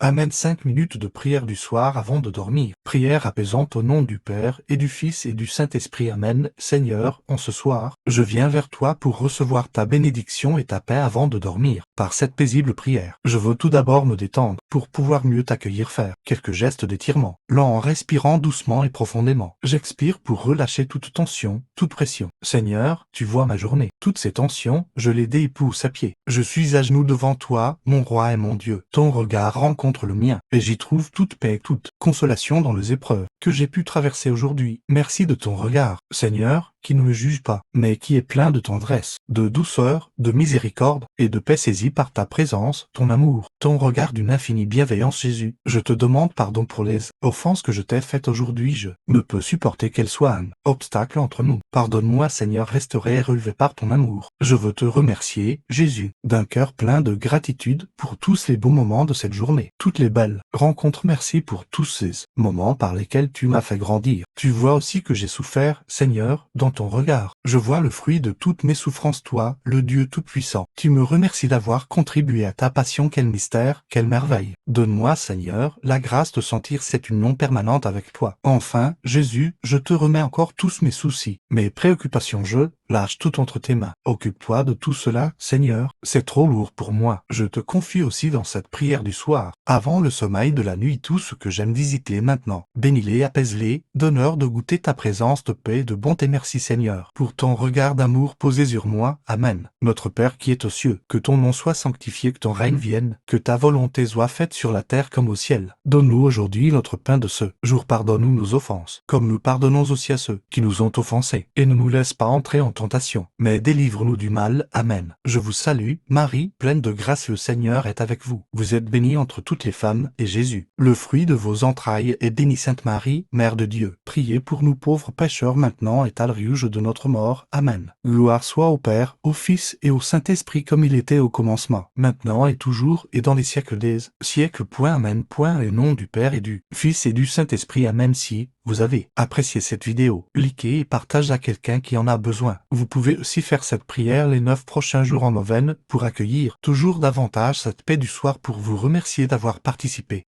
Amen. 5 minutes de prière du soir avant de dormir. Prière apaisante au nom du Père et du Fils et du Saint-Esprit. Amen. Seigneur, en ce soir, je viens vers toi pour recevoir ta bénédiction et ta paix avant de dormir. Par cette paisible prière, je veux tout d'abord me détendre pour pouvoir mieux t'accueillir. Faire quelques gestes d'étirement, lent en respirant doucement et profondément. J'expire pour relâcher toute tension, toute pression. Seigneur, tu vois ma journée. Toutes ces tensions, je les dépousse à pied. Je suis à genoux devant toi, mon roi et mon Dieu. Ton regard rencontre le mien, et j'y trouve toute paix et toute consolation dans les épreuves que j'ai pu traverser aujourd'hui. Merci de ton regard, Seigneur, qui ne me juge pas, mais qui est plein de tendresse, de douceur, de miséricorde et de paix saisie par ta présence, ton amour, ton regard d'une infinie bienveillance. Jésus, je te demande pardon pour les offenses que je t'ai faites aujourd'hui. Je ne peux supporter qu'elles soient un obstacle entre nous. Pardonne-moi, Seigneur, restauré et relevé par ton amour. Je veux te remercier, Jésus, d'un cœur plein de gratitude pour tous les beaux moments de cette journée, toutes les belles rencontres. Merci pour tous ces moments par lesquels tu m'as fait grandir. Tu vois aussi que j'ai souffert, Seigneur, dans ton regard. Je vois le fruit de toutes mes souffrances, toi, le Dieu Tout-Puissant. Tu me remercies d'avoir contribué à ta passion. Quel mystère, quelle merveille. Donne-moi, Seigneur, la grâce de sentir cette union permanente avec toi. Enfin, Jésus, je te remets encore tous mes soucis, mes préoccupations. Je lâche tout entre tes mains. Occupe-toi de tout cela, Seigneur. C'est trop lourd pour moi. Je te confie aussi dans cette prière du soir, avant le sommeil de la nuit, tout ce que j'aime visiter maintenant. Bénis-les, apaise-les, donne-leur de goûter ta présence de paix et de bonté. Merci, Seigneur, pour ton regard d'amour posé sur moi. Amen. Notre Père qui es aux cieux, que ton nom soit sanctifié, que ton règne vienne, que ta volonté soit faite sur la terre comme au ciel. Donne-nous aujourd'hui notre pain de ce jour. Pardonne-nous nos offenses, comme nous pardonnons aussi à ceux qui nous ont offensés. Et ne nous laisse pas entrer en tentation, mais délivre-nous du mal. Amen. Je vous salue, Marie, pleine de grâce, le Seigneur est avec vous. Vous êtes bénie entre toutes les femmes, et Jésus, le fruit de vos entrailles, est béni. Sainte Marie, Mère de Dieu, priez pour nous pauvres pécheurs maintenant et à l'heure de notre mort. Amen. Gloire soit au Père, au Fils et au Saint-Esprit, comme il était au commencement, maintenant et toujours et dans les siècles des siècles. Amen. Et nom du Père et du Fils et du Saint-Esprit. Amen. Si vous avez apprécié cette vidéo, likez et partagez à quelqu'un qui en a besoin. Vous pouvez aussi faire cette prière les 9 prochains jours en neuvaine pour accueillir toujours davantage cette paix du soir. Pour vous remercier d'avoir participé,